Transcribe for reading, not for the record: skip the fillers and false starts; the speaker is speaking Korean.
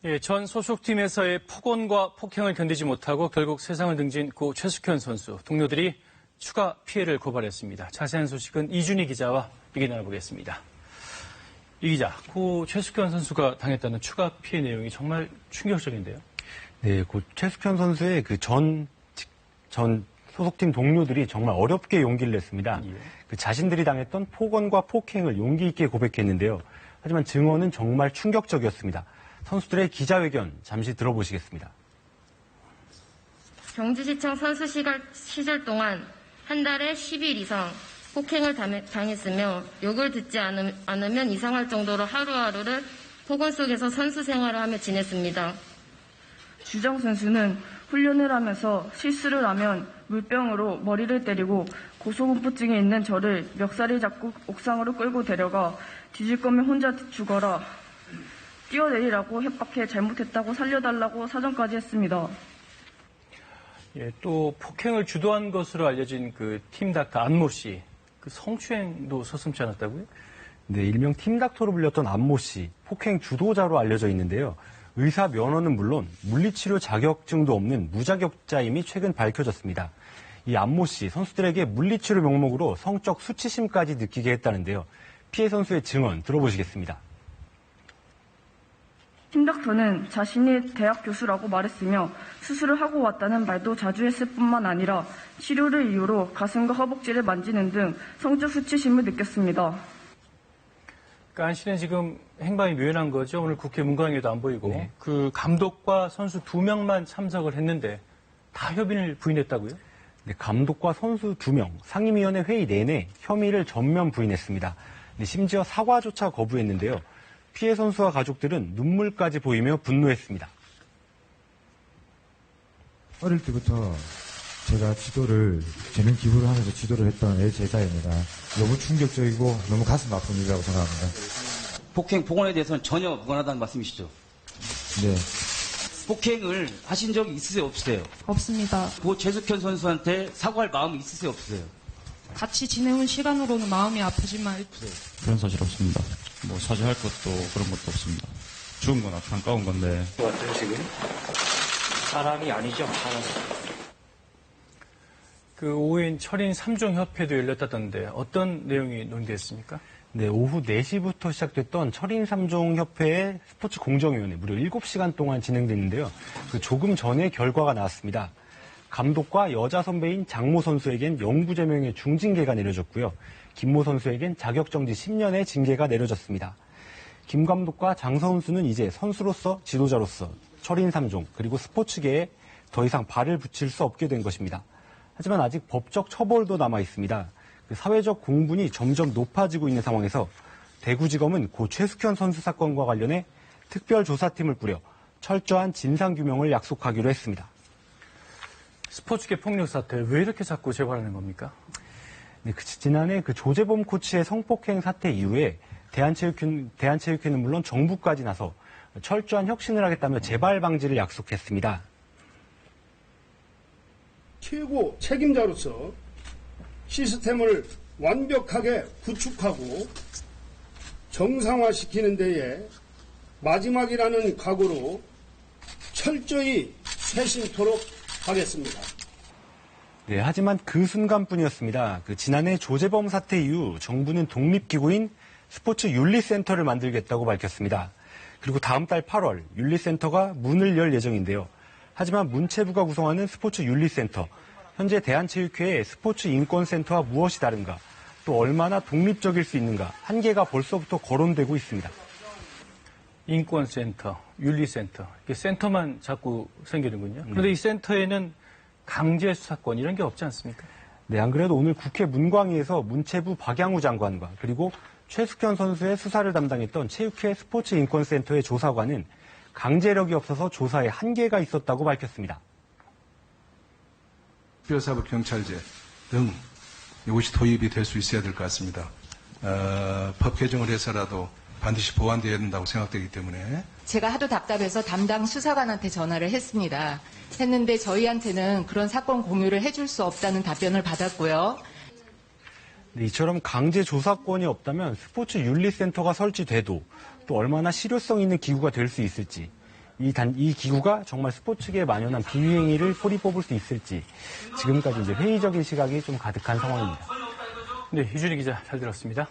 예, 전 소속팀에서의 폭언과 폭행을 견디지 못하고 결국 세상을 등진 고 최숙현 선수, 동료들이 추가 피해를 고발했습니다. 자세한 소식은 이준희 기자와 얘기 나눠보겠습니다. 이 기자, 고 최숙현 선수가 당했다는 추가 피해 내용이 정말 충격적인데요. 네, 고 최숙현 선수의 전 소속팀 동료들이 정말 어렵게 용기를 냈습니다. 예. 자신들이 당했던 폭언과 폭행을 용기 있게 고백했는데요. 하지만 증언은 정말 충격적이었습니다. 선수들의 기자회견 잠시 들어보시겠습니다. 경주시청 선수 시절 동안 한 달에 10일 이상 폭행을 당했으며 욕을 듣지 않으면 이상할 정도로 하루하루를 폭언 속에서 선수 생활을 하며 지냈습니다. 주정 선수는 훈련을 하면서 실수를 하면 물병으로 머리를 때리고 고소공포증에 있는 저를 멱살을 잡고 옥상으로 끌고 데려가 뒤질 거면 혼자 죽어라. 뛰어내리라고 협박해 잘못했다고 살려달라고 사정까지 했습니다. 예, 또 폭행을 주도한 것으로 알려진 그 팀닥터 안모 씨, 그 성추행도 서슴지 않았다고요? 네, 일명 팀닥터로 불렸던 안모 씨, 폭행 주도자로 알려져 있는데요. 의사 면허는 물론 물리치료 자격증도 없는 무자격자임이 최근 밝혀졌습니다. 이 안모 씨, 선수들에게 물리치료 명목으로 성적 수치심까지 느끼게 했다는데요. 피해 선수의 증언 들어보시겠습니다. 팀닥터는 자신이 대학 교수라고 말했으며 수술을 하고 왔다는 말도 자주 했을 뿐만 아니라 치료를 이유로 가슴과 허벅지를 만지는 등 성적 수치심을 느꼈습니다. 그러니까 안 씨는 지금 행방이 묘연한 거죠. 오늘 국회 문광에도 안 보이고. 네. 그 감독과 선수 2명만 참석을 했는데 다 혐의를 부인했다고요? 네, 감독과 선수 2명, 상임위원회 회의 내내 혐의를 전면 부인했습니다. 네, 심지어 사과조차 거부했는데요. 피해 선수와 가족들은 눈물까지 보이며 분노했습니다. 어릴 때부터 제가 재능 기부를 하면서 지도를 했던 제자입니다. 너무 충격적이고 너무 가슴 아픈 일이라고 생각합니다. 폭언에 대해서는 전혀 무관하다는 말씀이시죠? 네. 폭행을 하신 적이 있으세요, 없으세요? 없습니다. 고 최숙현 선수한테 사과할 마음이 있으세요, 없으세요? 같이 지내온 시간으로는 마음이 아프지만 그런 사실 없습니다. 뭐 사죄할 것도 그런 것도 없습니다. 죽은 건 안타까운 건데. 어떤 지금 사람이 아니죠, 사람. 그 오후엔 철인 3종 협회도 열렸다던데 어떤 내용이 논의됐습니까? 네, 오후 4시부터 시작됐던 철인 3종 협회의 스포츠 공정위원회 무려 7시간 동안 진행됐는데요. 조금 전에 결과가 나왔습니다. 감독과 여자 선배인 장모 선수에겐 영구제명의 중징계가 내려졌고요. 김모 선수에겐 자격정지 10년의 징계가 내려졌습니다. 김 감독과 장 선수는 이제 선수로서 지도자로서 철인 3종 그리고 스포츠계에 더 이상 발을 붙일 수 없게 된 것입니다. 하지만 아직 법적 처벌도 남아 있습니다. 사회적 공분이 점점 높아지고 있는 상황에서 대구지검은 고 최숙현 선수 사건과 관련해 특별조사팀을 꾸려 철저한 진상규명을 약속하기로 했습니다. 스포츠계 폭력 사태 왜 이렇게 자꾸 재발하는 겁니까? 네, 지난해 조재범 코치의 성폭행 사태 이후에 대한체육회는 물론 정부까지 나서 철저한 혁신을 하겠다며 재발 방지를 약속했습니다. 최고 책임자로서 시스템을 완벽하게 구축하고 정상화시키는 데에 마지막이라는 각오로 철저히 쇄신토록 하겠습니다. 네, 하지만 그 순간뿐이었습니다. 지난해 조재범 사태 이후 정부는 독립기구인 스포츠윤리센터를 만들겠다고 밝혔습니다. 그리고 다음 달 8월 윤리센터가 문을 열 예정인데요. 하지만 문체부가 구성하는 스포츠윤리센터, 현재 대한체육회의 스포츠인권센터와 무엇이 다른가, 또 얼마나 독립적일 수 있는가, 한계가 벌써부터 거론되고 있습니다. 인권센터, 윤리센터, 이게 센터만 자꾸 생기는군요. 그런데 이 센터에는 강제 수사권 이런 게 없지 않습니까? 네, 안 그래도 오늘 국회 문광위에서 문체부 박양우 장관과 그리고 최숙현 선수의 수사를 담당했던 체육회 스포츠인권센터의 조사관은 강제력이 없어서 조사에 한계가 있었다고 밝혔습니다. 특별사법 경찰제 등 이것이 도입이 될 수 있어야 될 것 같습니다. 법 개정을 해서라도 반드시 보완되어야 된다고 생각되기 때문에 제가 하도 답답해서 담당 수사관한테 전화를 했는데 저희한테는 그런 사건 공유를 해줄 수 없다는 답변을 받았고요. 네, 이처럼 강제 조사권이 없다면 스포츠 윤리센터가 설치돼도 또 얼마나 실효성 있는 기구가 될 수 있을지 이 기구가 정말 스포츠계에 만연한 비위행위를 뿌리 뽑을 수 있을지 지금까지 이제 회의적인 시각이 좀 가득한 상황입니다. 네, 이준희 기자 잘 들었습니다.